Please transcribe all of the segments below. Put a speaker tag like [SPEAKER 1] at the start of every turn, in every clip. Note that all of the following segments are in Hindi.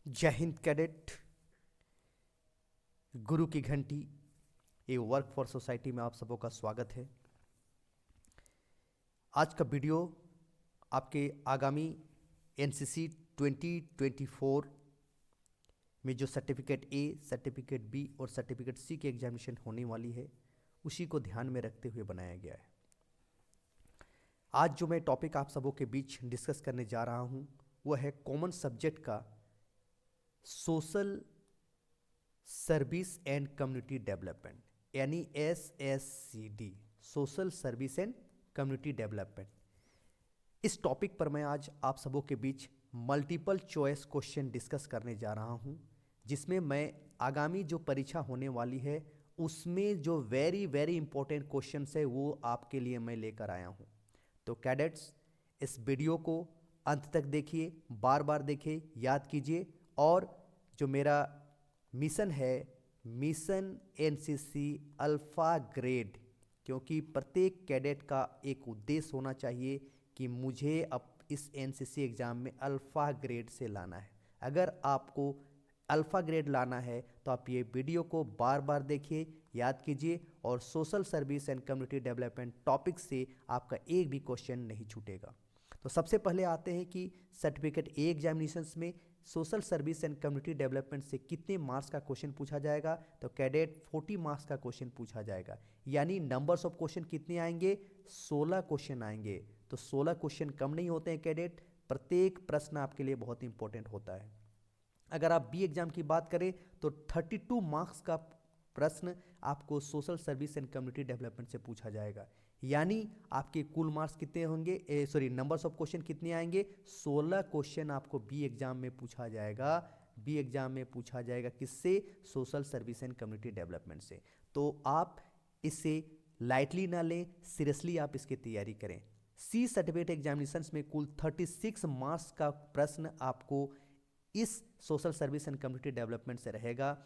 [SPEAKER 1] जय हिंद कैडेट। गुरु की घंटी ये वर्क फॉर सोसाइटी में आप सबों का स्वागत है। आज का वीडियो आपके आगामी एनसीसी 2024 में जो सर्टिफिकेट ए, सर्टिफिकेट बी और सर्टिफिकेट सी की एग्जामिनेशन होने वाली है उसी को ध्यान में रखते हुए बनाया गया है। आज जो मैं टॉपिक आप सबों के बीच डिस्कस करने जा रहा हूँ वह है कॉमन सब्जेक्ट का social service and community development, यानी SSCD, social service and community development. इस टॉपिक पर मैं आज आप सबों के बीच मल्टीपल चॉइस क्वेश्चन डिस्कस करने जा रहा हूं, जिसमें मैं आगामी जो परीक्षा होने वाली है उसमें जो वेरी वेरी इंपॉर्टेंट क्वेश्चन है वो आपके लिए मैं लेकर आया हूं। तो कैडेट्स, इस वीडियो को अंत तक देखिए, बार बार देखिए, याद कीजिए। और जो मेरा मिशन है, मिशन एनसीसी अल्फ़ा ग्रेड, क्योंकि प्रत्येक कैडेट का एक उद्देश्य होना चाहिए कि मुझे अब इस एनसीसी एग्ज़ाम में अल्फ़ा ग्रेड से लाना है। अगर आपको अल्फ़ा ग्रेड लाना है तो आप ये वीडियो को बार बार देखिए, याद कीजिए और social service and community development topic से आपका एक भी क्वेश्चन नहीं छूटेगा। तो सबसे पहले आते हैं कि सर्टिफिकेट ए एग्जामिनेशंस में social service and community development से कितने मार्क्स का क्वेश्चन पूछा जाएगा। तो कैडेट 40 मार्क्स का क्वेश्चन पूछा जाएगा, यानी नंबर्स ऑफ क्वेश्चन कितने आएंगे, 16 क्वेश्चन आएंगे। तो 16 क्वेश्चन कम नहीं होते हैं कैडेट, प्रत्येक प्रश्न आपके लिए बहुत इंपॉर्टेंट होता है। अगर आप बी एग्जाम की बात करें तो 32 मार्क्स का प्रश्न आपको social service and community development से पूछा जाएगा, यानी आपके कुल मार्क्स कितने होंगे, नंबर्स ऑफ क्वेश्चन कितने आएंगे, 16 क्वेश्चन आपको बी एग्जाम में पूछा जाएगा। बी एग्जाम में पूछा जाएगा किससे, social service and community development से। तो आप इसे लाइटली ना लें, सीरियसली आप इसकी तैयारी करें। सी सर्टिफिकेट एग्जामिनेशंस में कुल 36 मार्क्स का प्रश्न आपको इस social service and community development से रहेगा।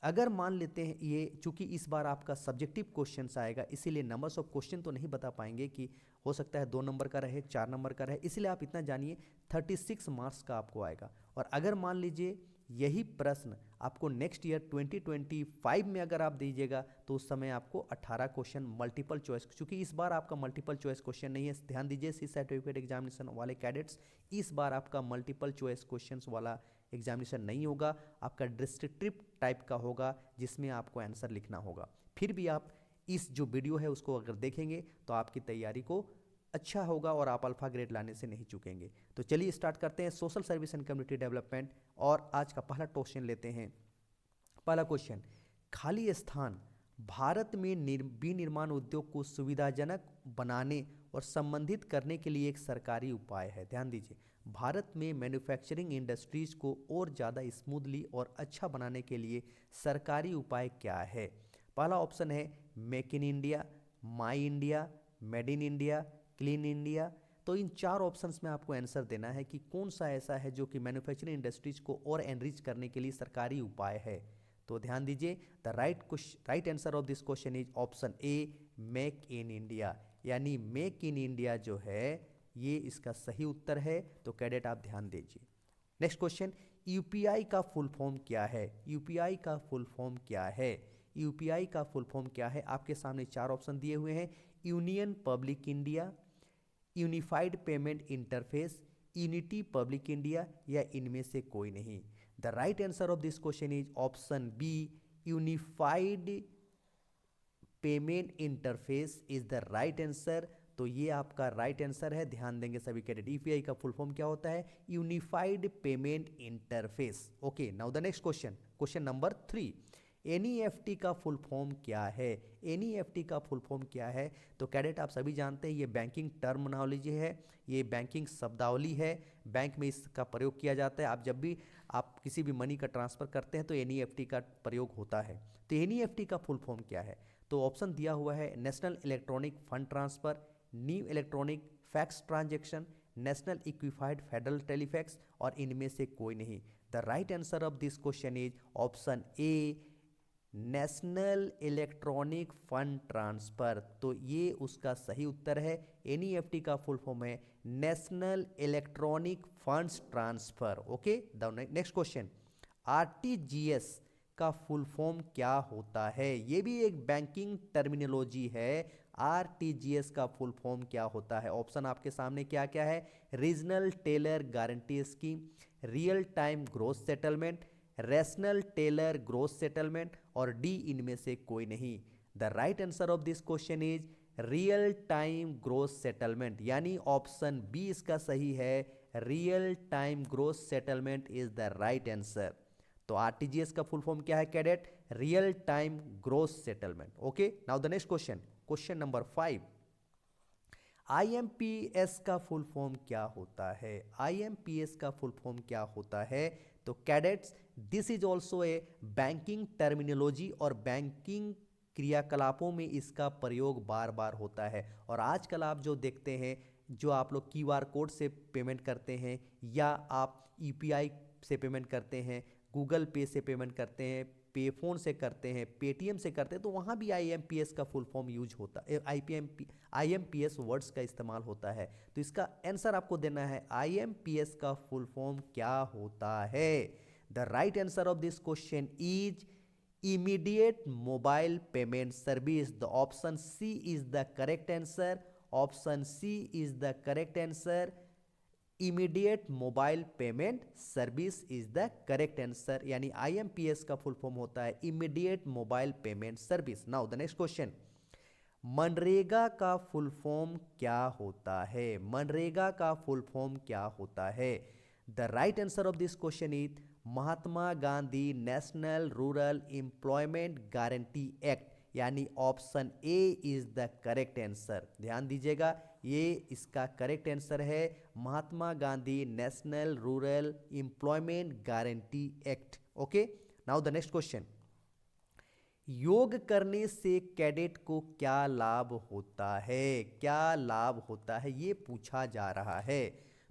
[SPEAKER 1] अगर मान लेते हैं ये, चूंकि इस बार आपका सब्जेक्टिव क्वेश्चन आएगा, इसीलिए नंबर्स ऑफ क्वेश्चन तो नहीं बता पाएंगे कि हो सकता है 2 नंबर का रहे, 4 नंबर का रहे, इसलिए आप इतना जानिए 36 मार्क्स का आपको आएगा। और अगर मान लीजिए यही प्रश्न आपको नेक्स्ट ईयर 2025 में अगर आप दीजिएगा तो उस समय आपको 18 क्वेश्चन मल्टीपल चॉइस, चूंकि इस बार आपका मल्टीपल चॉइस क्वेश्चन नहीं है, ध्यान दीजिए सी सर्टिफिकेट एग्जामिनेशन वाले कैडेट्स, इस बार आपका मल्टीपल चॉइस क्वेश्चन वाला एग्जामिनेशन नहीं होगा, आपका डिस्क्रिप्टिव टाइप का होगा जिसमें आपको आंसर लिखना होगा। फिर भी आप इस जो वीडियो है उसको अगर देखेंगे तो आपकी तैयारी को अच्छा होगा और आप अल्फा ग्रेड लाने से नहीं चूकेंगे। तो चलिए स्टार्ट करते हैं social service and community development, और आज का पहला क्वेश्चन लेते हैं। पहला क्वेश्चन, खाली स्थान भारत में विनिर्माण उद्योग को सुविधाजनक बनाने और संबंधित करने के लिए एक सरकारी उपाय है। ध्यान दीजिए, भारत में मैन्युफैक्चरिंग इंडस्ट्रीज को और ज़्यादा स्मूथली और अच्छा बनाने के लिए सरकारी उपाय क्या है। पहला ऑप्शन है make in India, my India, made in India, clean India. तो इन 4 ऑप्शंस में आपको आंसर देना है कि कौन सा ऐसा है जो कि मैन्युफैक्चरिंग इंडस्ट्रीज को और एनरिच करने के लिए सरकारी उपाय है। तो ध्यान दीजिए, the right answer of this question is option A, make in India, यानी मेक इन इंडिया जो है ये इसका सही उत्तर है। तो कैडेट आप ध्यान दीजिए। नेक्स्ट क्वेश्चन, यूपीआई का फुल फॉर्म क्या है। यूपीआई का फुल फॉर्म क्या है। यूपीआई का फुल फॉर्म क्या है, आपके सामने 4 ऑप्शन दिए हुए हैं, union public India, unified payment interface, unity public India, या इनमें से कोई नहीं। The right answer of this question is option B, unified payment interface is the right answer. तो ये आपका राइट आंसर है, ध्यान देंगे सभी कैडेट। यूपीआई का फुल फॉर्म क्या होता है, unified payment interface. Okay, now the next question, question number 3, NEFT का फुल फॉर्म क्या है। एनईएफटी का फुल फॉर्म क्या है। तो कैडेट आप सभी जानते हैं ये बैंकिंग टर्मिनोलॉजी है, ये बैंकिंग शब्दावली है, बैंक में इसका प्रयोग किया जाता है। आप जब भी आप किसी भी मनी का ट्रांसफर करते हैं तो एनईएफटी का प्रयोग होता है। तो एनईएफटी का फुल फॉर्म क्या है। तो ऑप्शन दिया हुआ है national electronic fund transfer, new electronic fax transaction, national equified federal telefax, और इनमें से कोई नहीं। The right answer of this question is option A, national electronic fund transfer. तो ये उसका सही उत्तर है। एनईएफटी का फुल फॉर्म है national electronic funds transfer. Okay, the next question, RTGS का फुल फॉर्म क्या होता है? ये भी एक बैंकिंग टर्मिनोलॉजी है। आरटीजीएस का फुल फॉर्म क्या होता है? ऑप्शन आपके सामने क्या क्या है? Regional teller guarantee scheme, real time gross settlement, rational teller gross settlement, और डी इनमें से कोई नहीं। The right answer of this question is real time gross settlement, यानी ऑप्शन बी इसका सही है। Real time gross settlement is the right answer. तो आरटीजीएस का फुल फॉर्म क्या है cadet? Real time gross settlement. Okay, now the next question, question number 5, IMPS का फुल फॉर्म क्या होता है? आईएमपीएस का फुल फॉर्म क्या होता है? तो cadets, this is also a banking terminology, और बैंकिंग क्रियाकलापों में इसका प्रयोग बार बार होता है। और आजकल आप जो देखते हैं, जो आप लोग क्यूआर कोड से पेमेंट करते हैं, या आप यूपीआई से पेमेंट करते हैं, गूगल पे से पेमेंट करते हैं, पे फोन से करते हैं, पेटीएम से करते हैं, तो वहाँ भी आईएमपीएस का फुल फॉर्म यूज होता है, आईएमपीएस वर्ड्स का इस्तेमाल होता है। तो इसका आंसर आपको देना है, आईएमपीएस का फुल फॉर्म क्या होता है? The right answer of this question is immediate mobile payment service. The option C is the correct answer. Option C is the correct answer. Immediate mobile payment service is the correct answer, यानी आईएमपीएस का फुल फॉर्म होता है immediate mobile payment service. Now the next question, MNREGA का फुल फॉर्म क्या होता है? मनरेगा का फुल फॉर्म क्या होता है? The right answer of this question is Mahatma Gandhi national rural employment guarantee act, यानी option A is the correct answer. ध्यान दीजिएगा, ये इसका करेक्ट आंसर है, Mahatma Gandhi national rural employment guarantee act. Okay, now the next question, योग करने से कैडेट को क्या लाभ होता है? क्या लाभ होता है, ये पूछा जा रहा है।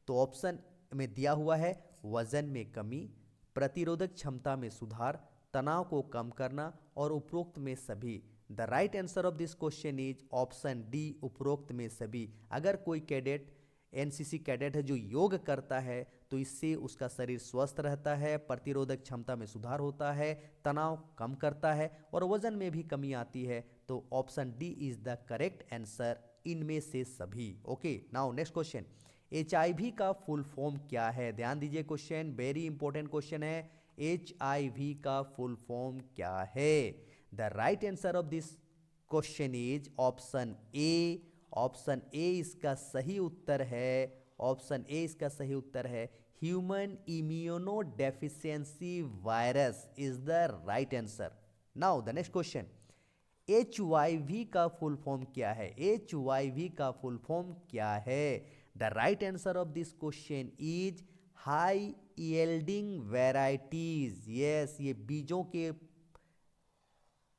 [SPEAKER 1] तो ऑप्शन में दिया हुआ है, वजन में कमी, प्रतिरोधक क्षमता में सुधार, तनाव को कम करना, और उपरोक्त में सभी। The right answer of this question is option D, उपरोक्त में सभी। अगर कोई कैडेट एनसीसी कैडेट है जो योग करता है, तो इससे उसका शरीर स्वस्थ रहता है, प्रतिरोधक क्षमता में सुधार होता है, तनाव कम करता है, और वजन में भी कमी आती है। तो option D is the correct answer, इनमें से सभी। Okay, now next question, HIV का फुल फॉर्म क्या है? ध्यान दीजिए, क्वेश्चन वेरी इंपॉर्टेंट क्वेश्चन है। एचआईवी का फुल फॉर्म क्या है? The right answer of this question is option A. Option A इसका सही उत्तर है। ऑप्शन ए इसका सही उत्तर है, human immuno deficiency virus is the right answer. Now the next question, HYV का फुल फॉर्म क्या है? एचवाईवी का फुल फॉर्म क्या है? The right answer of this question is high yielding varieties. Yes, ये बीजों के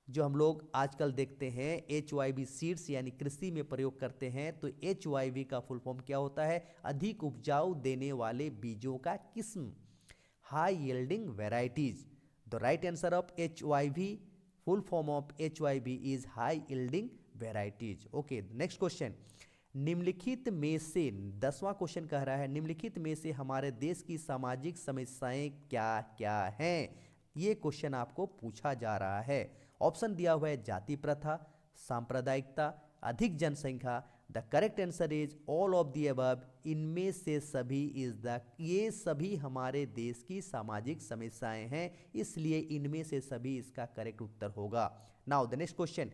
[SPEAKER 1] जो हम लोग आजकल देखते हैं HYV सीड्स, यानी कृषि में प्रयोग करते हैं, तो HYV का फुल फॉर्म क्या होता है? अधिक उपजाऊ देने वाले बीजों का किस्म, high yielding varieties. The right answer of HYV, full form of HYV is high yielding varieties. Okay, next question, निम्नलिखित में से 10वां क्वेश्चन कह रहा है, निम्नलिखित में से हमारे देश की सामाजिक समस्याएं क्या क्या हैं? ये क्वेश्चन आपको पूछा जा रहा है। ऑप्शन दिया हुआ है, जाति प्रथा, सांप्रदायिकता, अधिक जनसंख्या। The correct answer is all of the above, इनमें से सभी इज द, ये सभी हमारे देश की सामाजिक समस्याएं हैं, इसलिए इनमें से सभी इसका करेक्ट उत्तर होगा। Now the next question,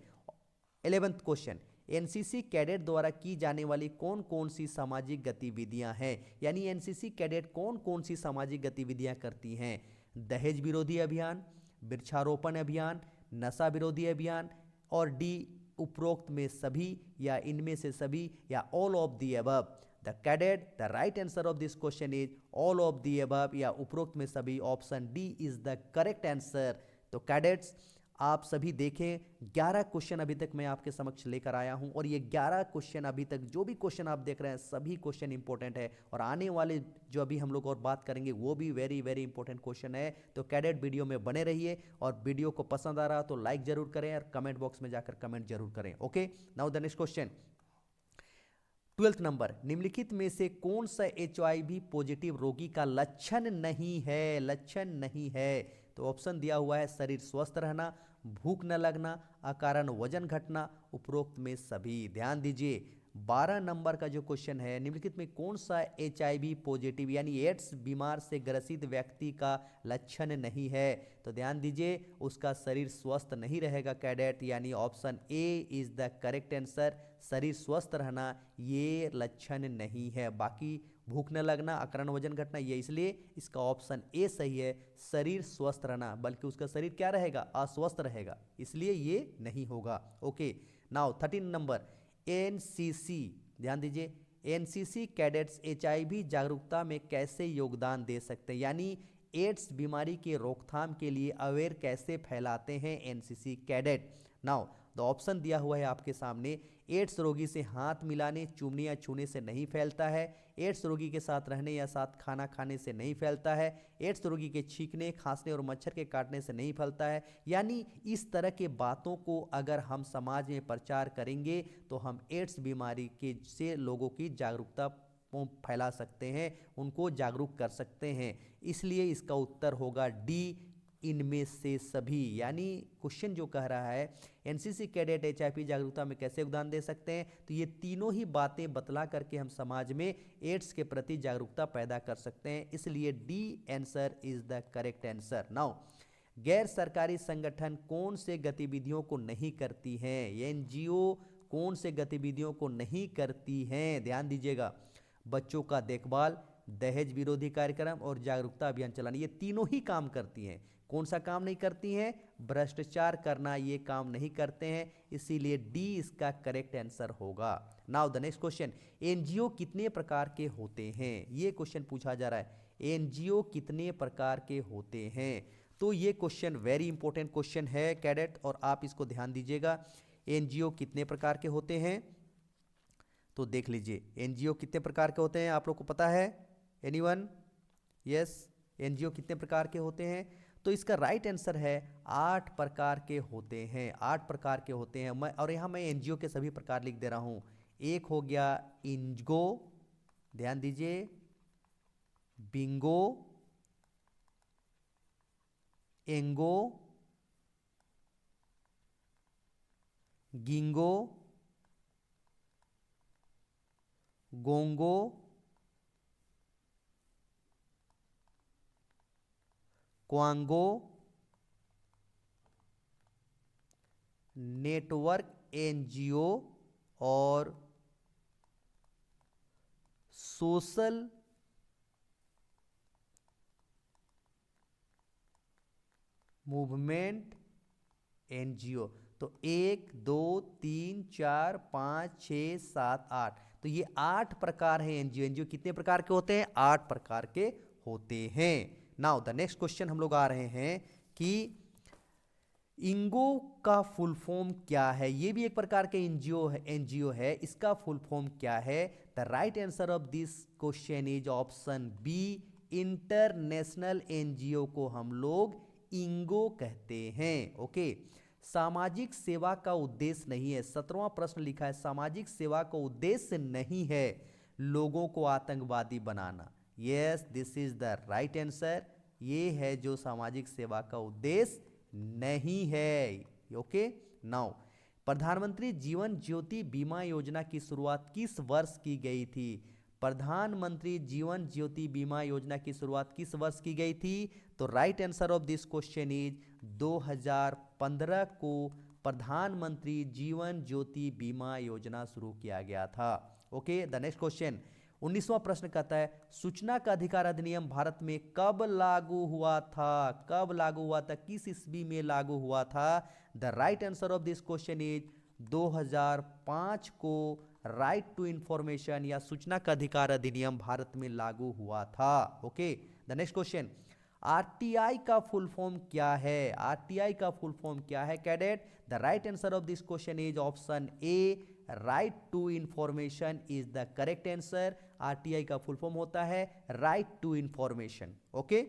[SPEAKER 1] 11th question, NCC cadet द्वारा की जाने वाली कौन कौन सी सामाजिक गतिविधियां हैं? यानी एनसीसी कैडेट कौन कौन सी सामाजिक गतिविधियां करती हैं? दहेज विरोधी अभियान, वृक्षारोपण अभियान, नशा विरोधी अभियान, और डी उपरोक्त में सभी, या इनमें से सभी, या all of the above. The cadet, the right answer of this question is all of the above, या उपरोक्त में सभी। Option D is the correct answer. तो कैडेट्स, आप सभी देखें, 11 क्वेश्चन अभी तक मैं आपके समक्ष लेकर आया हूं, और ये 11 क्वेश्चन अभी तक जो भी क्वेश्चन आप देख रहे हैं, सभी क्वेश्चन इंपॉर्टेंट है, और आने वाले जो अभी हम लोग और बात करेंगे वो भी वेरी वेरी इंपॉर्टेंट क्वेश्चन है। तो कैडेट, वीडियो में बने रहिए, और वीडियो को पसंद आ रहा तो लाइक जरूर करें, और कमेंट बॉक्स में जाकर कमेंट जरूर करें। Okay, now the next question, 12th number, निम्नलिखित में से कौन सा HIV पॉजिटिव रोगी का लक्षण नहीं है? लक्षण नहीं है तो ऑप्शन दिया हुआ है शरीर स्वस्थ रहना, भूख न लगना, अकारण वजन घटना, उपरोक्त में सभी। ध्यान दीजिए 12 नंबर का जो क्वेश्चन है, निम्नलिखित में कौन सा HIV पॉजिटिव यानी एड्स बीमार से ग्रसित व्यक्ति का लक्षण नहीं है? तो ध्यान दीजिए उसका शरीर स्वस्थ नहीं रहेगा कैडेट, यानी option A is the correct answer. शरीर स्वस्थ रहना ये लक्षण नहीं है। बाकी भूख न लगना, अकारण वजन घटना, ये इसलिए इसका ऑप्शन ए सही है। शरीर स्वस्थ रहना, बल्कि उसका शरीर क्या रहेगा? अस्वस्थ रहेगा, इसलिए ये नहीं होगा। Okay, now 13 number, NCC. ध्यान दीजिए एनसीसी कैडेट्स HIV जागरूकता में कैसे योगदान दे सकते हैं, यानी एड्स बीमारी के रोकथाम के लिए अवेयर कैसे फैलाते हैं NCC cadet. Now the option दिया हुआ है आपके सामने। एड्स रोगी से हाथ मिलाने, चूमने या छूने से नहीं फैलता है। एड्स रोगी के साथ रहने या साथ खाना खाने से नहीं फैलता है। एड्स रोगी के छींकने, खांसने और मच्छर के काटने से नहीं फैलता है। यानी इस तरह के बातों को अगर हम समाज में प्रचार करेंगे तो हम एड्स बीमारी के से लोगों की जागरूकता फैला सकते हैं, उनको जागरूक कर सकते हैं। इसलिए इसका उत्तर होगा डी, इनमें से सभी। यानी क्वेश्चन जो कह रहा है एनसीसी कैडेट HIV जागरूकता में कैसे योगदान दे सकते हैं, तो ये तीनों ही बातें बतला करके हम समाज में एड्स के प्रति जागरूकता पैदा कर सकते हैं। इसलिए D answer is the correct answer. Now गैर सरकारी संगठन कौन से गतिविधियों को नहीं करती हैं? एनजीओ कौन से गतिविधियों को नहीं करती हैं? ध्यान दीजिएगा, बच्चों का देखभाल, दहेज विरोधी कार्यक्रम और जागरूकता अभियान चलाना, ये तीनों ही काम करती हैं। कौन सा काम नहीं करती हैं? भ्रष्टाचार करना, ये काम नहीं करते हैं। इसीलिए डी इसका करेक्ट आंसर होगा। Now the next question, NGO कितने प्रकार के होते हैं? ये क्वेश्चन पूछा जा रहा है, एनजीओ कितने प्रकार के होते हैं? तो ये क्वेश्चन वेरी इंपॉर्टेंट क्वेश्चन है कैडेट, और आप इसको ध्यान दीजिएगा। एनजीओ कितने प्रकार के होते हैं? तो देख लीजिए एनजीओ कितने प्रकार के होते हैं, आप लोग को पता है? एनीवन? यस, एनजीओ कितने प्रकार के होते हैं? तो इसका राइट आंसर है 8 प्रकार के होते हैं। 8 प्रकार के होते हैं। मैं और यहाँ मैं एनजीओ के सभी प्रकार लिख दे रहा हूँ। एक हो गया इंजगो, ध्यान दीजिए, बिंगो, एंगो, गिंगो, गोंगो, क्वांगो, नेटवर्क एनजीओ और सोशल मूवमेंट एनजीओ। तो 1 2 3 4 5 6 7 8, तो ये 8 प्रकार हैं एनजीओ। एनजीओ कितने प्रकार के होते हैं? 8 प्रकार के होते हैं। नाउ द नेक्स्ट क्वेश्चन हम लोग आ रहे हैं कि इंगो का फुल फॉर्म क्या है? ये भी एक प्रकार के एनजीओ है। इसका फुल फॉर्म क्या है? The right answer of this question is option B, international NGO को हम लोग इंगो कहते हैं। ओके, सामाजिक सेवा का उद्देश्य नहीं है। 17वां प्रश्न लिखा है, सामाजिक सेवा का उद्देश्य नहीं है लोगों को आतंकवादी बनाना। Yes, this is the right answer. ये है जो सामाजिक सेवा का उद्देश्य नहीं है। ओके, नाउ प्रधानमंत्री जीवन ज्योति बीमा योजना की शुरुआत किस वर्ष की गई थी? प्रधानमंत्री जीवन ज्योति बीमा योजना की शुरुआत किस वर्ष की गई थी? तो right answer of this question is 2015 को प्रधानमंत्री जीवन ज्योति बीमा योजना शुरू किया गया था। ओके, द नेक्स्ट क्वेश्चन 19वां प्रश्न कहता है, सूचना का अधिकार अधिनियम भारत में कब लागू हुआ था? कब लागू हुआ था? किस ईस्वी में लागू हुआ था? The right answer of this question is 2005 को राइट टू इंफॉर्मेशन या सूचना का अधिकार अधिनियम भारत में लागू हुआ था। Okay, the next question, RTI का फुल फॉर्म क्या है? आरटीआई का फुल फॉर्म क्या है cadet? The right answer of this question is option A, right to information is the correct answer. RTI का फुल फॉर्म होता है right to information. Okay,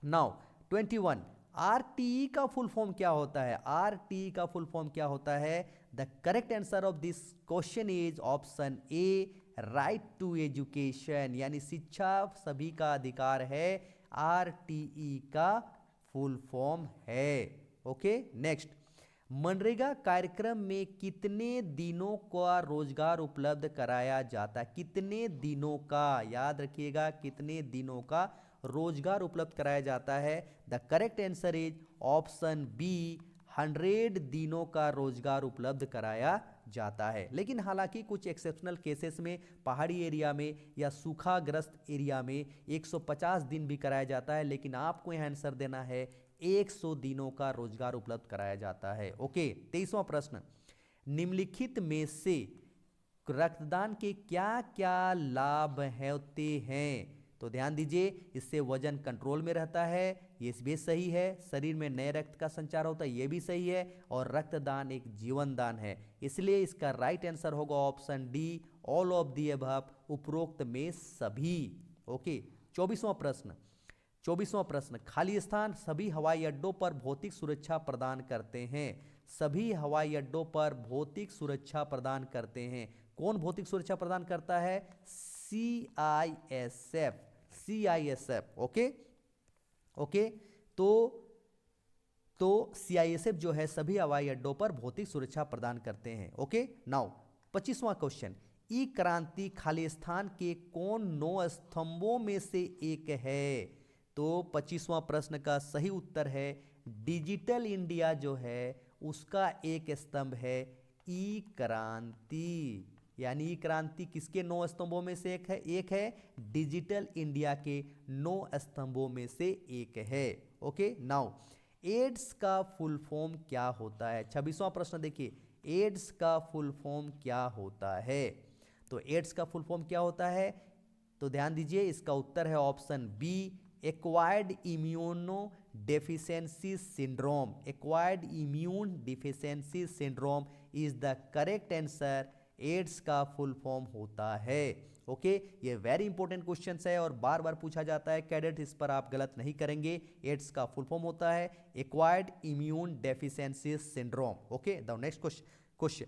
[SPEAKER 1] now 21, RTE का फुल फॉर्म क्या होता है? आरटीई का फुल फॉर्म क्या होता है? The correct answer of this question is option A, right to education यानी शिक्षा सभी का अधिकार है, RTE का फुल फॉर्म है। ओके नेक्स्ट, मनरेगा कार्यक्रम में कितने दिनों का रोजगार उपलब्ध कराया जाता है? कितने दिनों का, याद रखिएगा, कितने दिनों का रोजगार उपलब्ध कराया जाता है? The correct answer is option B, 100 दिनों का रोजगार उपलब्ध कराया जाता है। लेकिन हालांकि कुछ एक्सेप्शनल केसेस में पहाड़ी एरिया में या सूखाग्रस्त एरिया में 150 दिन भी कराया जाता है, लेकिन आपको यह आंसर देना है 100 दिनों का रोजगार उपलब्ध कराया जाता है। ओके, 23वां प्रश्न, निम्नलिखित में से रक्तदान के क्या क्या लाभ होते हैं? तो ध्यान दीजिए, इससे वजन कंट्रोल में रहता है, ये भी सही है, शरीर में नए रक्त का संचार होता है, ये भी सही है, और रक्तदान एक जीवन दान है, इसलिए इसका राइट आंसर होगा option D, all of the above, उपरोक्त में सभी। ओके, 24वां प्रश्न, खाली स्थान सभी हवाई अड्डों पर भौतिक सुरक्षा प्रदान करते हैं। सभी हवाई अड्डों पर भौतिक सुरक्षा प्रदान करते हैं। कौन भौतिक सुरक्षा प्रदान करता है? CISF। ओके, तो CISF जो है सभी हवाई अड्डों पर भौतिक सुरक्षा प्रदान करते हैं। ओके, नाउ 25वां क्वेश्चन, ई क्रांति खाली स्थान के कौन 9 स्तंभों में से एक है? तो 25वां प्रश्न का सही उत्तर है डिजिटल इंडिया जो है उसका एक स्तंभ है ई क्रांति। यानी ई क्रांति किसके 9 स्तंभों में से एक है डिजिटल इंडिया के 9 स्तंभों में से एक है। ओके, नाउ एड्स का फुल फॉर्म क्या होता है? 26वां प्रश्न देखिए, एड्स का फुल फॉर्म क्या होता है? तो एड्स का फुल फॉर्म क्या होता है? तो ध्यान दीजिए, इसका उत्तर है option B, acquired immuno deficiency syndrome. Acquired immune deficiency syndrome is the correct answer. AIDS का फुल फॉर्म होता है। ओके, ये वेरी इंपॉर्टेंट क्वेश्चन है और बार बार पूछा जाता है कैडेट, इस पर आप गलत नहीं करेंगे। एड्स का फुल फॉर्म होता है acquired immune deficiency syndrome. Okay, the next question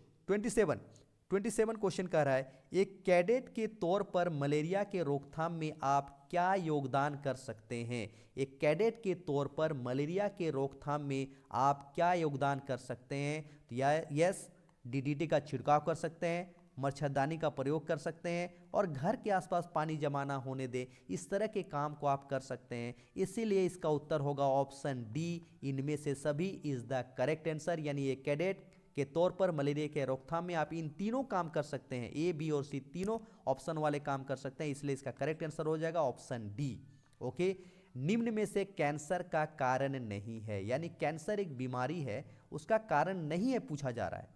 [SPEAKER 1] 27 question कह रहा है, एक कैडेट के तौर पर मलेरिया के रोकथाम में आप क्या योगदान कर सकते हैं? एक कैडेट के तौर पर मलेरिया के रोकथाम में आप क्या योगदान कर सकते हैं? तो यस, DDT का छिड़काव कर सकते हैं, मच्छरदानी का प्रयोग कर सकते हैं, और घर के आसपास पानी जमा ना होने दे, इस तरह के काम को आप कर सकते हैं। इसीलिए इसका उत्तर होगा ऑप्शन डी, इनमें से सभी इज द करेक्ट आंसर। यानी एक कैडेट के तौर पर मलेरिया के रोकथाम में आप इन तीनों काम कर सकते हैं, ए, बी और सी तीनों ऑप्शन वाले काम कर सकते हैं, इसलिए इसका करेक्ट आंसर हो जाएगा ऑप्शन डी। ओके, निम्न में से कैंसर का कारण नहीं है, यानी कैंसर एक बीमारी है, उसका कारण नहीं है पूछा जा रहा है।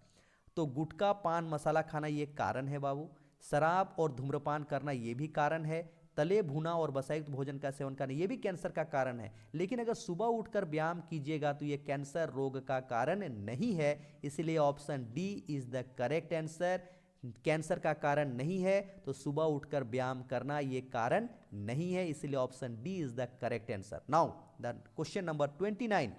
[SPEAKER 1] तो गुटखा, पान मसाला खाना ये कारण है बाबू, शराब और धूम्रपान करना ये भी कारण है, तले भुना और वसायुक्त भोजन का सेवन करना ये भी कैंसर का कारण है। लेकिन अगर सुबह उठकर व्यायाम कीजिएगा तो ये कैंसर रोग का कारण नहीं है, इसलिए option D is the correct answer. Cancer का कारण नहीं है तो सुबह उठकर व्यायाम करना ये कारण नहीं है, इसलिए option D is the correct answer. Now the question number 29,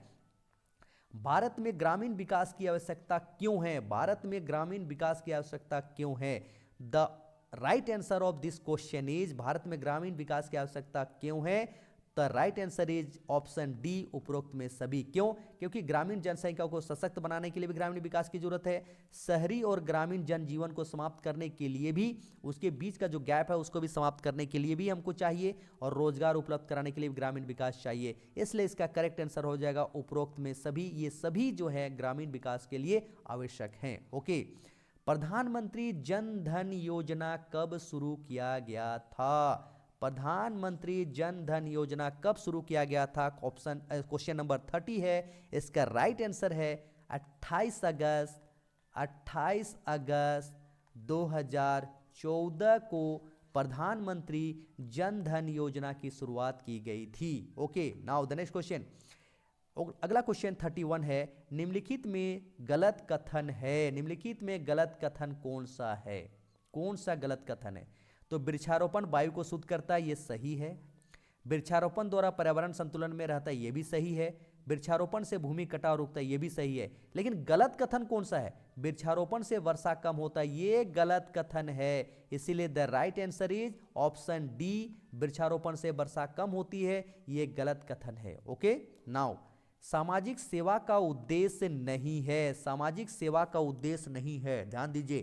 [SPEAKER 1] Bharat में ग्रामीण विकास की आवश्यकता क्यों है? भारत में ग्रामीण विकास की आवश्यकता क्यों है? The right answer of this question is, Bharat में ग्रामीण विकास की आवश्यकता क्यों है? The right answer is option D, उपरोक्त में सभी। क्यों? क्योंकि ग्रामीण जनसंख्या को सशक्त बनाने के लिए भी ग्रामीण विकास की जरूरत है, शहरी और ग्रामीण जनजीवन को समाप्त करने के लिए भी, उसके बीच का जो गैप है उसको भी समाप्त करने के लिए भी हमको चाहिए, और रोजगार उपलब्ध कराने के लिए ग्रामीण विकास चाहिए, इसलिए इसका करेक्ट आंसर हो जाएगा उपरोक्त में सभी। ये सभी जो है ग्रामीण विकास के लिए आवश्यक हैं। ओके, प्रधानमंत्री जन धन योजना कब शुरू किया गया था? प्रधानमंत्री जन धन योजना कब शुरू किया गया था? ऑप्शन क्वेश्चन नंबर 30 है, इसका राइट आंसर है 28 अगस्त 2014 को प्रधानमंत्री जन धन योजना की शुरुआत की गई थी। Okay, now the next question, अगला क्वेश्चन 31 है, निम्नलिखित में गलत कथन है। निम्नलिखित में गलत कथन कौन सा है? कौन सा गलत कथन है? तो वृक्षारोपण वायु को शुद्ध करता है, ये सही है। वृक्षारोपण द्वारा पर्यावरण संतुलन में रहता है, ये भी सही है। वृक्षारोपण से भूमि कटाव रुकता है, ये भी सही है, लेकिन गलत कथन कौन सा है? वृक्षारोपण से वर्षा कम होता है, ये गलत कथन है। इसीलिए the right answer is option D, वृक्षारोपण से वर्षा कम होती है, ये गलत कथन है। ओके, नाउ सामाजिक सेवा का उद्देश्य नहीं है, सामाजिक सेवा का उद्देश्य नहीं है, ध्यान दीजिए।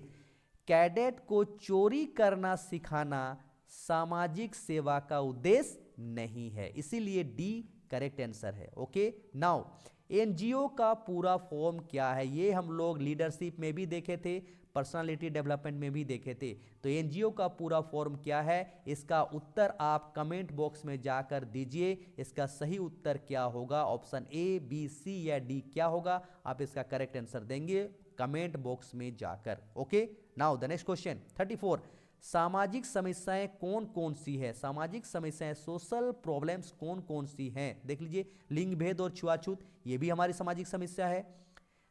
[SPEAKER 1] कैडेट को चोरी करना सिखाना सामाजिक सेवा का उद्देश्य नहीं है, इसीलिए डी करेक्ट आंसर है। ओके, नाउ एनजीओ का पूरा फॉर्म क्या है? ये हम लोग लीडरशिप में भी देखे थे, पर्सनालिटी डेवलपमेंट में भी देखे थे। तो एनजीओ का पूरा फॉर्म क्या है? इसका उत्तर आप कमेंट बॉक्स में जाकर दीजिए। इसका सही उत्तर क्या होगा? ऑप्शन ए, बी, सी या डी क्या होगा? आप इसका करेक्ट आंसर देंगे कमेंट बॉक्स में जाकर। Okay, now the next question 34, सामाजिक समस्याएं कौन कौन सी है? सामाजिक समस्याएं, सोशल प्रॉब्लम्स कौन कौन सी हैं? देख लीजिए, लिंग भेद और छुआछूत, ये भी हमारी सामाजिक समस्या है।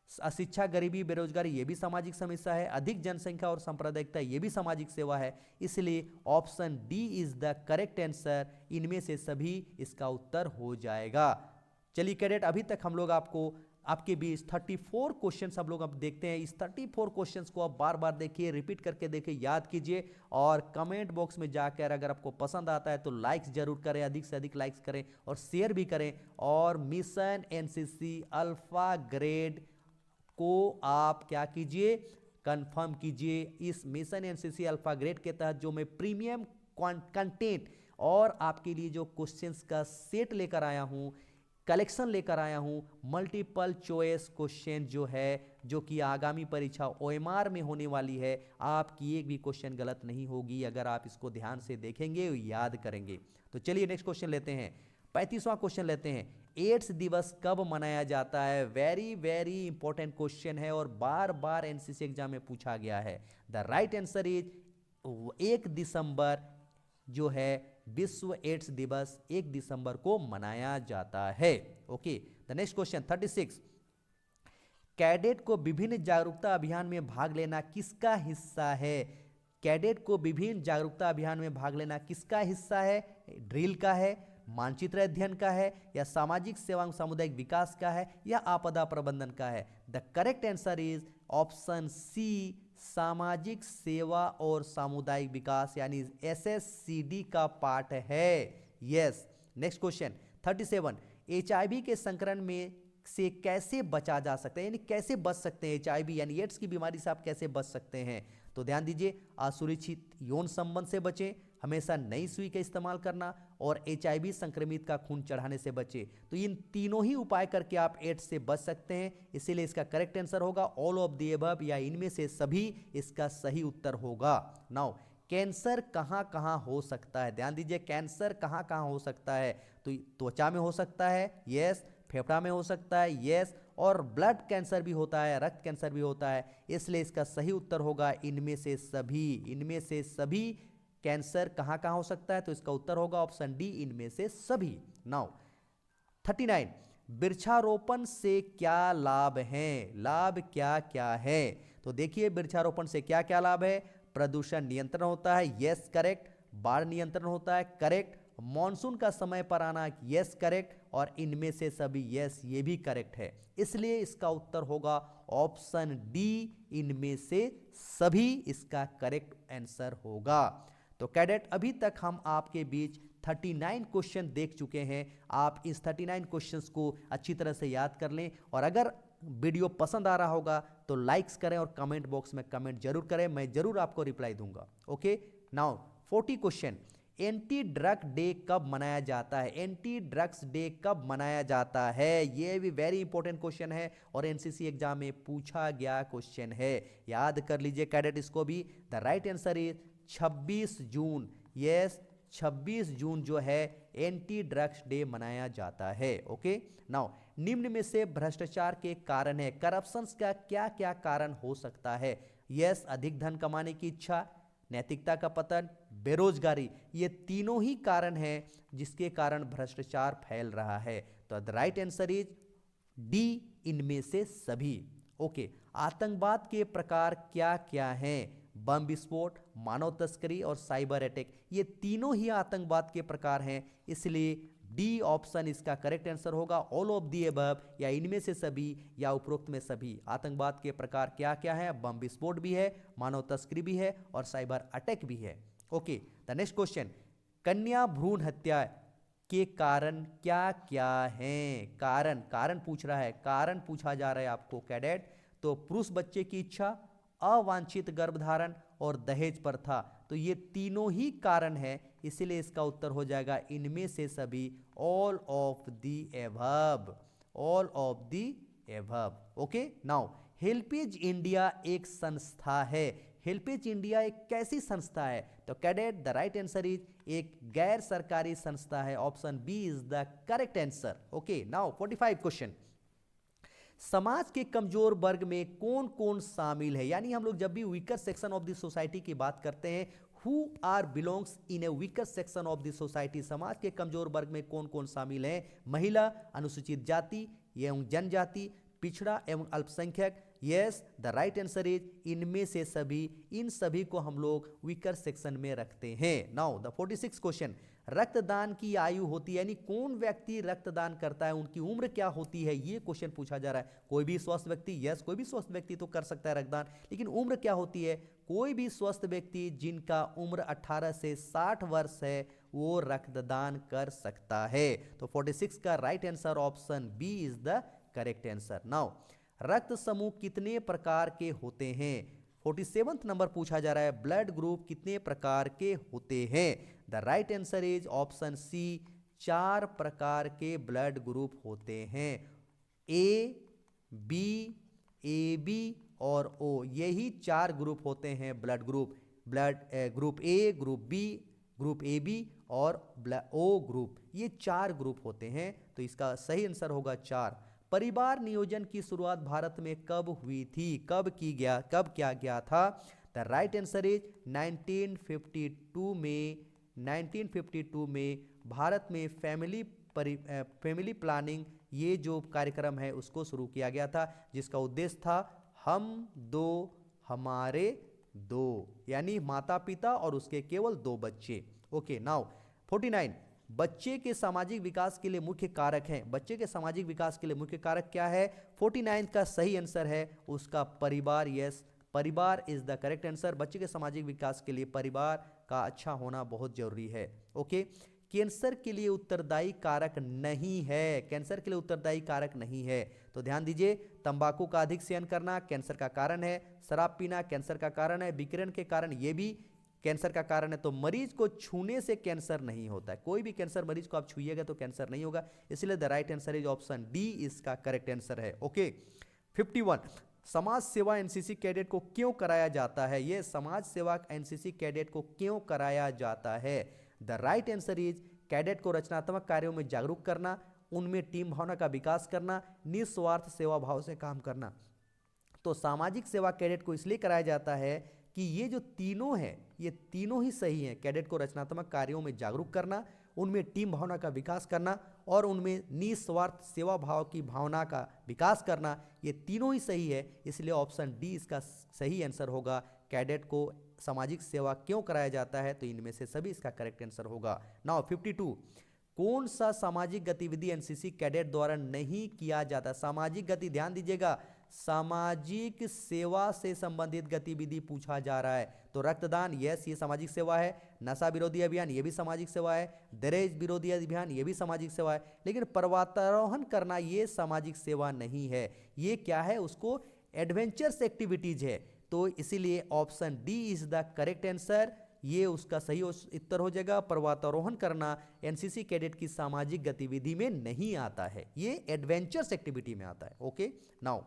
[SPEAKER 1] अशिक्षा, गरीबी, बेरोजगारी, ये भी सामाजिक समस्या है। अधिक जनसंख्या और सांप्रदायिकता, ये भी सामाजिक सेवा है। इसलिए option D is the correct answer, इनमें से सभी इसका उत्तर हो जाएगा। चलिए कैडेट, अभी तक हम लोग आपके बीच 34 क्वेश्चन सब लोग अब देखते हैं। इस 34 क्वेश्चंस को आप बार बार देखिए, रिपीट करके देखिए, याद कीजिए और कमेंट बॉक्स में जाकर अगर आपको पसंद आता है तो लाइक्स जरूर करें, अधिक से अधिक लाइक्स करें और शेयर भी करें। और मिशन एनसीसी अल्फा ग्रेड को आप क्या कीजिए, कंफर्म कीजिए। इस मिशन एनसीसी अल्फा ग्रेड के तहत जो मैं प्रीमियम कंटेंट और आपके लिए जो क्वेश्चंस का सेट लेकर आया हूं, कलेक्शन लेकर आया हूं, मल्टीपल चॉइस क्वेश्चन जो है, जो कि आगामी परीक्षा ओएमआर में होने वाली है, आपकी एक भी क्वेश्चन गलत नहीं होगी अगर आप इसको ध्यान से देखेंगे, याद करेंगे। तो चलिए नेक्स्ट क्वेश्चन लेते हैं, 35वां क्वेश्चन लेते हैं। एड्स दिवस कब मनाया जाता है? वेरी वेरी इंपॉर्टेंट क्वेश्चन है और बार बार एनसीसी एग्जाम में पूछा गया है। द राइट आंसर इज 1 दिसंबर जो है विश्व एड्स दिवस 1 दिसंबर को मनाया जाता है। Okay, the next question 36, cadet को विभिन्न जागरूकता अभियान में भाग लेना किसका हिस्सा है? कैडेट को विभिन्न जागरूकता अभियान में भाग लेना किसका हिस्सा है? ड्रिल का है, मानचित्र अध्ययन का है, या सामाजिक सेवा एवं सामुदायिक विकास का है, या आपदा प्रबंधन का है? The correct answer is option C, सामाजिक सेवा और सामुदायिक विकास यानी एसएससीडी का पार्ट है। यस, नेक्स्ट क्वेश्चन 37, एचआईवी के संक्रमण में से कैसे बचा जा सकता है, यानी कैसे बच सकते हैं? एचआईवी यानी एड्स की बीमारी से आप कैसे बच सकते हैं? तो ध्यान दीजिए, असुरक्षित यौन संबंध से बचें, हमेशा नई सुई का इस्तेमाल करना और एचआईवी संक्रमित का खून चढ़ाने से बचे। तो इन तीनों ही उपाय करके आप एड्स से बच सकते हैं, इसीलिए इसका करेक्ट आंसर होगा ऑल ऑफ द अबव या इनमें से सभी इसका सही उत्तर होगा। नाउ कैंसर कहाँ कहाँ हो सकता है? ध्यान दीजिए, कैंसर कहाँ कहाँ हो सकता है? तो त्वचा में हो सकता है, यस, फेफड़ा में हो सकता है, यस, और ब्लड कैंसर भी होता है, रक्त कैंसर भी होता है, इसलिए इसका सही उत्तर होगा इनमें से सभी। इनमें से सभी कैंसर कहाँ कहाँ हो सकता है? तो इसका उत्तर होगा ऑप्शन डी, इनमें से सभी। नाउ 39, वृक्षारोपण से क्या लाभ हैं? लाभ क्या क्या है? तो देखिए, वृक्षारोपण से क्या क्या लाभ है? प्रदूषण नियंत्रण होता है, यस करेक्ट। बाढ़ नियंत्रण होता है, करेक्ट। मॉनसून का समय पर आना, यस करेक्ट। और इनमें से सभी, यस, ये भी करेक्ट है, इसलिए इसका उत्तर होगा ऑप्शन डी, इनमें से सभी इसका करेक्ट आंसर होगा। तो कैडेट, अभी तक हम आपके बीच 39 क्वेश्चन देख चुके हैं। आप इस 39 क्वेश्चंस को अच्छी तरह से याद कर लें और अगर वीडियो पसंद आ रहा होगा तो लाइक्स करें और कमेंट बॉक्स में कमेंट जरूर करें, मैं जरूर आपको रिप्लाई दूंगा। Okay, now 40 question, anti drug day कब मनाया जाता है? एंटी ड्रग्स डे कब मनाया जाता है? ये भी वेरी इंपॉर्टेंट क्वेश्चन है और एनसीसी एग्जाम में पूछा गया क्वेश्चन है, याद कर लीजिए कैडेट इसको भी। The right answer is 26 June. Yes, 26 जून जो है एंटी ड्रग्स डे मनाया जाता है। ओके, नाउ निम्न में से भ्रष्टाचार के कारण है, करप्शंस का क्या क्या कारण हो सकता है? यस, अधिक धन कमाने की इच्छा, नैतिकता का पतन, बेरोजगारी, ये तीनों ही कारण हैं जिसके कारण भ्रष्टाचार फैल रहा है। तो the right answer is D, इनमें से सभी। ओके, आतंकवाद के प्रकार क्या क्या हैं? बम विस्फोट, मानव तस्करी और साइबर अटैक, ये तीनों ही आतंकवाद के प्रकार हैं, इसलिए डी ऑप्शन इसका करेक्ट आंसर होगा। ऑल ऑफ दी अबव, या इनमें से सभी, या उपरोक्त में सभी। आतंकवाद के प्रकार क्या क्या है? बम विस्फोट भी है, मानव तस्करी भी है, और साइबर अटैक भी है। ओके, द नेक्स्ट क्वेश्चन, कन्या भ्रूण हत्या के कारण क्या क्या हैं? कारण, कारण पूछ रहा है, कारण पूछा जा रहा है आपको कैडेट। तो पुरुष बच्चे की इच्छा, अवांछित गर्भधारण और दहेज प्रथा, तो ये तीनों ही कारण है, इसलिए इसका उत्तर हो जाएगा इनमें से सभी, all of the above, all of the above. Okay, now HelpAge India एक संस्था है। हेल्पेज इंडिया एक कैसी संस्था है? तो cadet the right answer is एक गैर सरकारी संस्था है। Option B is the correct answer. Okay, now 45 question, समाज के कमजोर वर्ग में कौन कौन शामिल है? यानी हम लोग जब भी weaker section of the society की बात करते हैं, who are belongs in a weaker section of the society, समाज के कमजोर वर्ग में कौन कौन शामिल है? महिला, अनुसूचित जाति एवं जनजाति, पिछड़ा एवं अल्पसंख्यक। Yes, the right answer is इनमें से सभी, इन सभी को हम लोग वीकर सेक्शन में रखते हैं। नाउ द 46 क्वेश्चन, रक्तदान की आयु होती है, यानी कौन व्यक्ति रक्तदान करता है, उनकी उम्र क्या होती है, ये क्वेश्चन पूछा जा रहा है। कोई भी स्वस्थ व्यक्ति, यस कोई भी स्वस्थ व्यक्ति तो कर सकता है रक्तदान, लेकिन उम्र क्या होती है? कोई भी स्वस्थ व्यक्ति जिनका उम्र 18 से 60 वर्ष है वो रक्तदान कर सकता है। तो 46 का right answer option B is the correct answer. Now रक्त समूह कितने प्रकार के होते हैं? 47th नंबर पूछा जा रहा है, ब्लड ग्रुप कितने प्रकार के होते हैं? The right answer is option C, 4 प्रकार के ब्लड ग्रुप होते हैं। ए, बी, ए बी और ओ, यही 4 ग्रुप होते हैं blood group. Blood group A, group B, group A B और ओ ग्रुप, ये 4 ग्रुप होते हैं। तो इसका सही आंसर होगा 4। परिवार नियोजन की शुरुआत भारत में कब हुई थी? कब किया गया था? द राइट आंसर इज 1952 में। 1952 में भारत में फैमिली प्लानिंग, ये जो कार्यक्रम है उसको शुरू किया गया था, जिसका उद्देश्य था हम दो हमारे दो, यानी माता पिता और उसके केवल 2 बच्चे। ओके, नाउ 49, बच्चे के सामाजिक विकास के लिए मुख्य कारक हैं। बच्चे के सामाजिक विकास के लिए मुख्य कारक क्या है? 49 का सही आंसर है उसका परिवार। यस, परिवार इज द करेक्ट आंसर। बच्चे के सामाजिक विकास के लिए परिवार का अच्छा होना बहुत जरूरी है। ओके, कैंसर के लिए उत्तरदायी कारक नहीं है। कैंसर के लिए उत्तरदायी कारक नहीं है, तो ध्यान दीजिए, तंबाकू का अधिक सेवन करना कैंसर का कारण है, शराब पीना कैंसर का कारण है, विकिरण के कारण ये भी कैंसर का कारण है। तो मरीज को छूने से कैंसर नहीं होता है, कोई भी कैंसर मरीज को आप छूइएगा तो कैंसर नहीं होगा, इसलिए the right answer is option D इसका करेक्ट आंसर है। ओके, 51, समाज सेवा एनसीसी कैडेट को क्यों कराया जाता है? ये समाज सेवा एनसीसी कैडेट को क्यों कराया जाता है? The right answer is cadet को रचनात्मक कार्यों में जागरूक करना, उनमें टीम भावना का विकास करना, निस्वार्थ सेवा भाव से काम करना। तो सामाजिक सेवा कैडेट को इसलिए कराया जाता है कि ये जो तीनों हैं, ये तीनों ही सही हैं। कैडेट को रचनात्मक कार्यों में जागरूक करना, उनमें टीम भावना का विकास करना और उनमें निस्वार्थ सेवा भाव की भावना का विकास करना, ये तीनों ही सही है, इसलिए ऑप्शन डी इसका सही आंसर होगा। कैडेट को सामाजिक सेवा क्यों कराया जाता है? तो इनमें से सभी इसका करेक्ट आंसर होगा। नाउ 52, कौन सा सामाजिक गतिविधि एनसीसी कैडेट द्वारा नहीं किया जाता? सामाजिक गति, ध्यान दीजिएगा, सामाजिक सेवा से संबंधित गतिविधि पूछा जा रहा है। तो रक्तदान, यस ये सामाजिक सेवा है, नशा विरोधी अभियान ये भी सामाजिक सेवा है, दहेज विरोधी अभियान ये भी सामाजिक सेवा है, लेकिन पर्वतारोहण करना ये सामाजिक सेवा नहीं है। ये क्या है? उसको एडवेंचर्स एक्टिविटीज है। तो इसीलिए option D is the correct answer, ये उसका सही उत्तर हो जाएगा। पर्वतारोहण करना एनसीसी कैडेट की सामाजिक गतिविधि में नहीं आता है, ये एडवेंचर्स एक्टिविटी में आता है। ओके, नाउ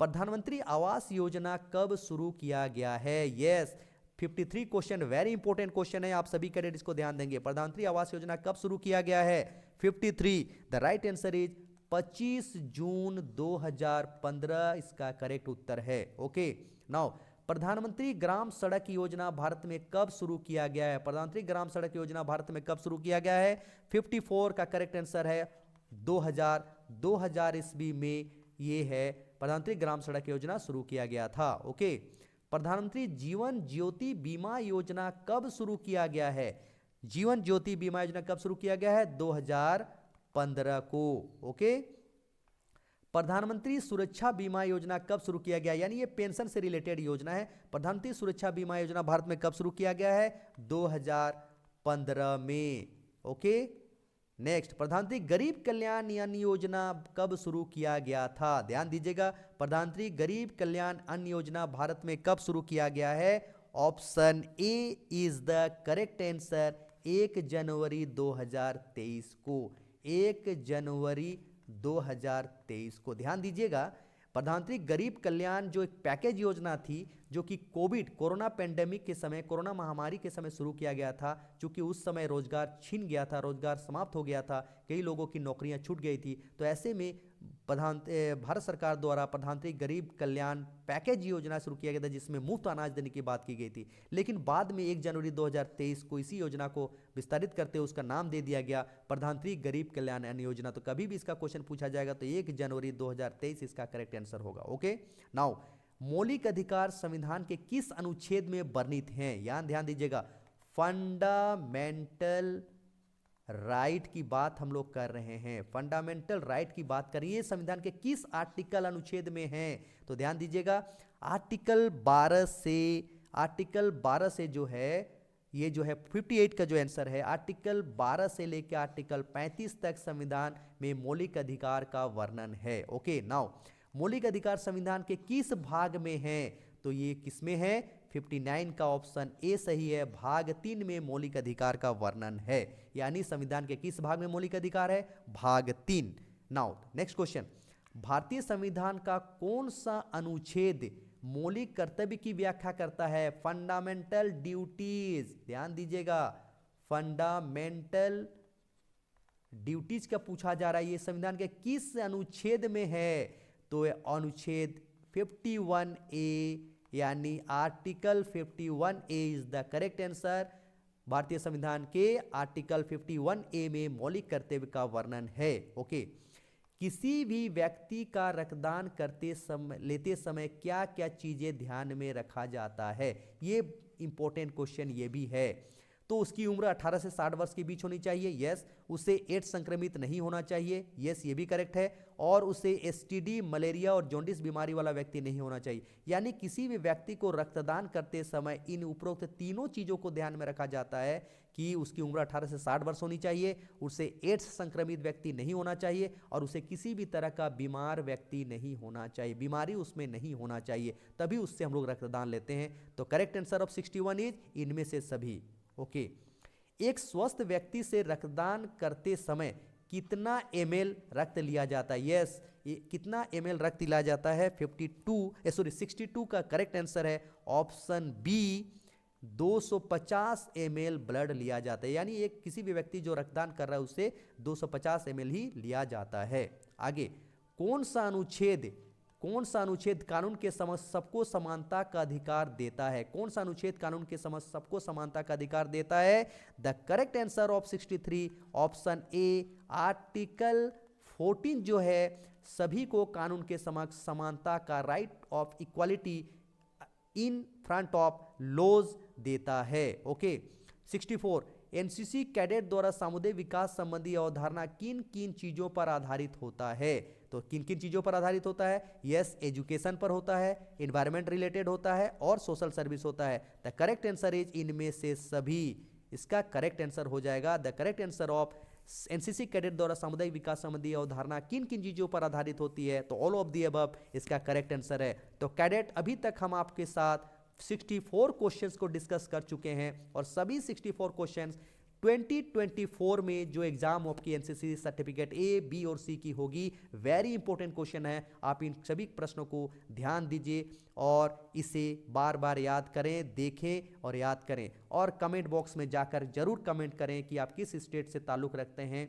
[SPEAKER 1] प्रधानमंत्री आवास योजना कब शुरू किया गया है? Yes, 53 question very important question है, आप सभी कैडेट इसको ध्यान देंगे। प्रधानमंत्री आवास योजना कब शुरू किया गया है? 53, द राइट आंसर इज 25 जून 2015 इसका करेक्ट उत्तर है। ओके, नाउ प्रधानमंत्री ग्राम सड़क योजना भारत में कब शुरू किया गया है? प्रधानमंत्री ग्राम सड़क योजना भारत में कब शुरू किया गया है? 54 का करेक्ट आंसर है 2000 ईस्वी में ये है प्रधानमंत्री ग्राम सड़क योजना शुरू किया गया था। ओके, प्रधानमंत्री जीवन ज्योति बीमा योजना कब शुरू किया गया है? जीवन ज्योति बीमा योजना कब शुरू किया गया है? 2015 को। ओके। प्रधानमंत्री सुरक्षा बीमा योजना कब शुरू किया गया? यानी ये पेंशन से रिलेटेड योजना है। प्रधानमंत्री सुरक्षा बीमा योजना भारत में कब शुरू किया गया है? 2015 में। ओके। नेक्स्ट, प्रधानमंत्री गरीब कल्याण अन्न योजना कब शुरू किया गया था? ध्यान दीजिएगा, प्रधानमंत्री गरीब कल्याण अन्न योजना भारत में कब शुरू किया गया है? Option A is the correct answer, 1 जनवरी 2023 को। 1 जनवरी 2023 को। ध्यान दीजिएगा, प्रधानमंत्री गरीब कल्याण जो एक पैकेज योजना थी, जो कि कोरोना पेंडेमिक के समय, कोरोना महामारी के समय शुरू किया गया था, क्योंकि उस समय रोजगार छिन गया था, रोजगार समाप्त हो गया था, कई लोगों की नौकरियां छूट गई थी। तो ऐसे में भारत सरकार द्वारा प्रधानमंत्री गरीब कल्याण पैकेज योजना शुरू किया गया था, जिसमें मुफ्त अनाज देने की बात की गई थी। लेकिन बाद में 1 जनवरी 2023 को इसी योजना को विस्तारित करते हुए उसका नाम दे दिया गया प्रधानमंत्री गरीब कल्याण अन्न योजना। तो कभी भी इसका क्वेश्चन पूछा जाएगा तो 1 जनवरी 2023 इसका करेक्ट आंसर होगा। ओके। नाउ, मौलिक अधिकार संविधान के किस अनुच्छेद में वर्णित हैं? यहां ध्यान दीजिएगा, फंडामेंटल राइट की बात हम लोग कर रहे हैं। फंडामेंटल राइट की बात करिए, संविधान के किस आर्टिकल अनुच्छेद में है? तो ध्यान दीजिएगा, आर्टिकल 12 से जो है, ये जो है 58 का जो आंसर है, आर्टिकल 12 से लेकर आर्टिकल 35 तक संविधान में मौलिक अधिकार का वर्णन है। ओके। नाउ, मौलिक अधिकार संविधान के किस भाग में है? तो ये किसमें है? 59 का ऑप्शन ए सही है। भाग 3 में मौलिक अधिकार का वर्णन है। यानी संविधान के किस भाग में मौलिक अधिकार है? भाग 3। नाउ नेक्स्ट क्वेश्चन, भारतीय संविधान का कौन सा अनुच्छेद मौलिक कर्तव्य की व्याख्या करता है? Fundamental duties. ध्यान दीजिएगा, फंडामेंटल ड्यूटीज का पूछा जा रहा है, ये संविधान के किस अनुच्छेद में है? तो अनुच्छेद 51A, यानी article 51A is the correct answer. भारतीय संविधान के आर्टिकल 51A में मौलिक कर्तव्य का वर्णन है। ओके। किसी भी व्यक्ति का रक्तदान लेते समय क्या क्या चीजें ध्यान में रखा जाता है? ये इंपॉर्टेंट क्वेश्चन ये भी है। तो उसकी उम्र 18 से 60 वर्ष के बीच होनी चाहिए, यस। उसे एड्स संक्रमित नहीं होना चाहिए, यस, ये भी करेक्ट है। और उसे एसटीडी, मलेरिया और जॉन्डिस बीमारी वाला व्यक्ति नहीं होना चाहिए। यानी किसी भी व्यक्ति को रक्तदान करते समय इन उपरोक्त तीनों चीजों को ध्यान में रखा जाता है कि उसकी उम्र 18 से 60 वर्ष होनी चाहिए, उसे एड्स संक्रमित व्यक्ति नहीं होना चाहिए, और उसे किसी भी तरह का बीमार व्यक्ति नहीं होना चाहिए, बीमारी उसमें नहीं होना चाहिए, तभी उससे हम लोग रक्तदान लेते हैं। तो करेक्ट आंसर ऑफ 61 इज इनमें से सभी। ओके। एक स्वस्थ व्यक्ति से रक्तदान करते समय कितना ml रक्त लिया जाता है? यस, कितना ml रक्त लिया जाता है? 62 का करेक्ट आंसर है ऑप्शन बी, 250 ml ब्लड लिया जाता है। यानी एक किसी भी व्यक्ति जो रक्तदान कर रहा है उससे 250 ml ही लिया जाता है। आगे, कौन सा अनुच्छेद कानून के समक्ष सबको समानता का अधिकार देता है? कौन सा अनुच्छेद कानून के समक्ष सबको समानता का अधिकार देता है? The correct answer of 63 option A, article 14 जो है सभी को कानून के समक्ष समानता का, right of equality in front of laws देता है। ओके। 64, एनसीसी कैडेट द्वारा सामुदायिक विकास संबंधी अवधारणा किन किन चीजों पर आधारित होता है? तो किन किन चीजों पर आधारित होता है? यस, एजुकेशन पर होता है, एनवायरमेंट रिलेटेड होता है, और सोशल सर्विस होता है। द करेक्ट आंसर इज इनमें से सभी। इसका करेक्ट आंसर हो जाएगा, the correct answer of NCC cadet द्वारा सामुदायिक विकास संबंधी अवधारणा किन किन चीजों पर आधारित होती है? तो ऑल ऑफ दी अबव इसका करेक्ट आंसर है। तो कैडेट, अभी तक हम आपके साथ 64 क्वेश्चंस को डिस्कस कर चुके हैं, और सभी 64 क्वेश्चंस 2024 में जो एग्जाम आपकी एनसीसी सर्टिफिकेट ए, बी और सी की होगी, वेरी इंपॉर्टेंट क्वेश्चन है। आप इन सभी प्रश्नों को ध्यान दीजिए और इसे बार बार याद करें, देखें और याद करें, और कमेंट बॉक्स में जाकर जरूर कमेंट करें कि आप किस स्टेट से ताल्लुक़ रखते हैं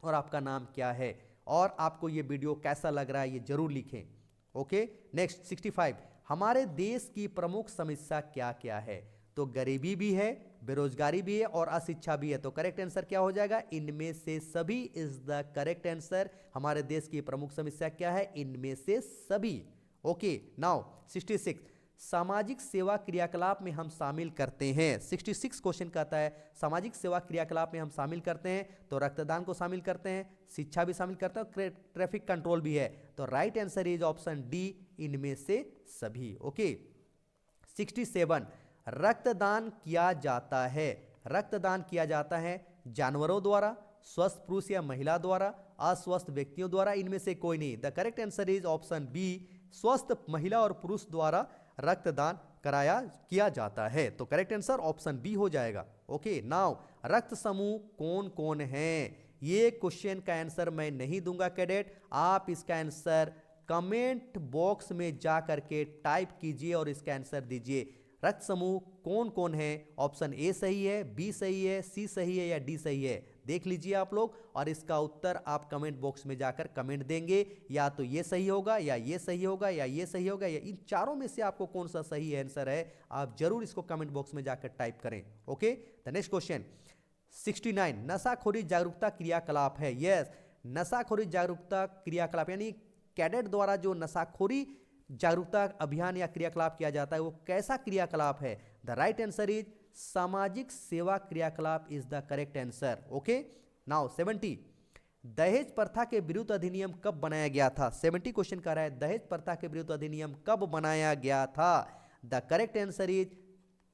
[SPEAKER 1] और आपका नाम क्या है, और आपको ये वीडियो कैसा लग रहा है ये जरूर लिखें। ओके। नेक्स्ट 65, हमारे देश की प्रमुख समस्या क्या क्या है? तो गरीबी भी है, बेरोजगारी भी है, और अशिक्षा भी है। तो करेक्ट आंसर क्या हो जाएगा? इनमें से सभी इज द करेक्ट आंसर। हमारे देश की प्रमुख समस्या क्या है? इनमें से सभी। ओके। नाउ 66, सामाजिक सेवा क्रियाकलाप में हम शामिल करते हैं? 66 क्वेश्चन कहता है सामाजिक सेवा क्रियाकलाप में हम शामिल करते हैं, तो रक्तदान को शामिल करते हैं, शिक्षा भी शामिल करते हैं और ट्रैफिक कंट्रोल भी है। तो right answer is option D, इनमें से सभी। ओके। 67 रक्तदान किया जाता है, रक्तदान किया जाता है जानवरों द्वारा, स्वस्थ पुरुष या महिला द्वारा, अस्वस्थ व्यक्तियों द्वारा, इनमें से कोई नहीं। The correct answer is option B, स्वस्थ महिला और पुरुष द्वारा रक्तदान किया जाता है। तो करेक्ट आंसर ऑप्शन बी हो जाएगा। ओके। नाउ रक्त समूह कौन कौन है? ये क्वेश्चन का आंसर मैं नहीं दूंगा कैडेट, आप इसका आंसर कमेंट बॉक्स में जा करके टाइप कीजिए और इसका आंसर दीजिए। रक्त समूह कौन कौन है? ऑप्शन ए सही है, बी सही है, सी सही है या डी सही है? देख लीजिए आप लोग और इसका उत्तर आप कमेंट बॉक्स में जाकर कमेंट देंगे। या तो ये सही होगा या ये सही होगा या ये सही होगा, या इन चारों में से आपको कौन सा सही आंसर है, आप जरूर इसको कमेंट बॉक्स में जाकर टाइप करें। ओके। द नेक्स्ट क्वेश्चन 69 नशाखोरी जागरूकता क्रियाकलाप है। यस, नशाखोरी जागरूकता क्रियाकलाप यानी कैडेट द्वारा जो नशाखोरी जागरूकता अभियान या क्रियाकलाप किया जाता है वो कैसा क्रियाकलाप है? द राइट आंसर इज सामाजिक सेवा क्रियाकलाप is the correct answer. Okay. Now 70 दहेज प्रथा के विरुद्ध अधिनियम कब बनाया गया था? 70 क्वेश्चन कर रहा है दहेज प्रथा के विरुद्ध अधिनियम कब बनाया गया था? The correct answer is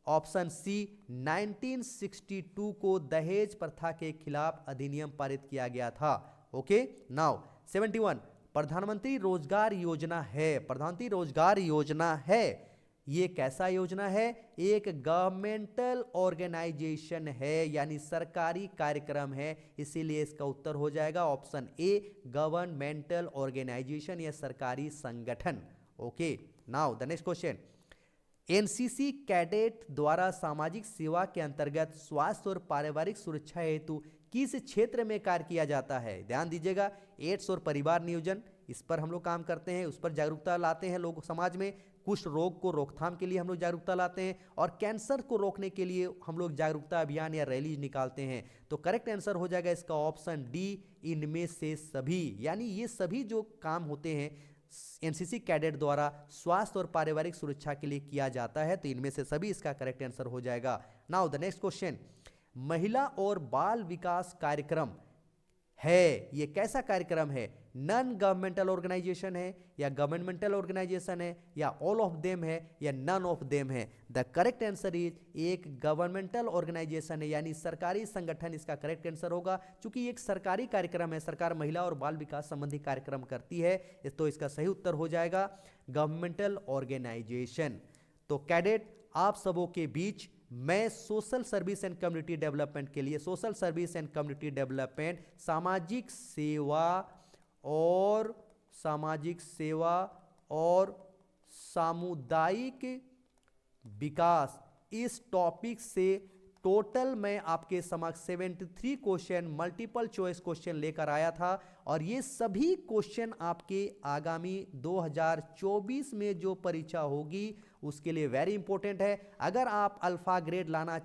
[SPEAKER 1] option C, 1962 को दहेज प्रथा के खिलाफ अधिनियम पारित किया गया था। ओके। नाउ 71 प्रधानमंत्री रोजगार योजना है, प्रधानमंत्री रोजगार योजना है, ये कैसा योजना है? एक गवर्नमेंटल ऑर्गेनाइजेशन है यानी सरकारी कार्यक्रम है, इसीलिए इसका उत्तर हो जाएगा ऑप्शन ए, गवर्नमेंटल ऑर्गेनाइजेशन या सरकारी संगठन। Okay. Now the next question NCC cadet द्वारा सामाजिक सेवा के अंतर्गत स्वास्थ्य और पारिवारिक सुरक्षा हेतु किस क्षेत्र में कार्य किया जाता है? ध्यान दीजिएगा, एड्स और परिवार नियोजन, इस पर हम लोग काम करते हैं, उस पर जागरूकता लाते हैं लोग समाज में। कुष्ठ रोग को रोकथाम के लिए हम लोग जागरूकता लाते हैं और कैंसर को रोकने के लिए हम लोग जागरूकता अभियान या रैली निकालते हैं। तो करेक्ट आंसर हो जाएगा इसका ऑप्शन डी, इनमें से सभी। यानी ये सभी जो काम होते हैं एनसीसी कैडेट द्वारा स्वास्थ्य और पारिवारिक सुरक्षा के लिए किया जाता है, तो इनमें से सभी इसका करेक्ट आंसर हो जाएगा। नाउ द नेक्स्ट क्वेश्चन महिला और बाल विकास कार्यक्रम है, ये कैसा कार्यक्रम है? नॉन गवर्नमेंटल ऑर्गेनाइजेशन है या गवर्नमेंटल ऑर्गेनाइजेशन है या ऑल ऑफ देम है या नन ऑफ देम है? द करेक्ट आंसर इज एक गवर्नमेंटल ऑर्गेनाइजेशन है यानी सरकारी संगठन इसका करेक्ट आंसर होगा। चूंकि एक सरकारी कार्यक्रम है, सरकार महिला और बाल विकास संबंधी कार्यक्रम करती है, तो इसका सही उत्तर हो जाएगा गवर्नमेंटल ऑर्गेनाइजेशन। तो कैडेट आप सबों के बीच मैं social service and community development के लिए, social service and community development सामाजिक सेवा और सामुदायिक विकास इस टॉपिक से टोटल मैं आपके समक्ष 73 क्वेश्चन मल्टीपल चॉइस क्वेश्चन लेकर आया था और ये सभी क्वेश्चन आपके आगामी 2024 में जो परीक्षा होगी उसके लिए वेरी इंपॉर्टेंट है। अगर आप अल्फा ग्रेड लाना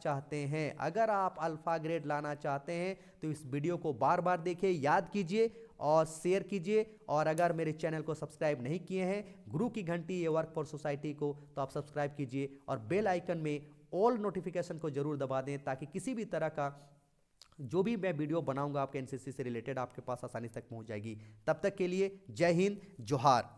[SPEAKER 1] चाहते हैं, तो इस वीडियो को बार बार देखिए, याद कीजिए और शेयर कीजिए। और अगर मेरे चैनल को सब्सक्राइब नहीं किए हैं गुरु की घंटी ये वर्क फॉर सोसाइटी को, तो आप सब्सक्राइब कीजिए और बेल आइकन में ऑल नोटिफिकेशन को जरूर दबा दें ताकि किसी भी तरह का जो भी मैं वीडियो बनाऊंगा आपके एनसीसी से रिलेटेड आपके पास आसानी तक पहुंच जाएगी। तब तक के लिए जय हिंद, जोहार।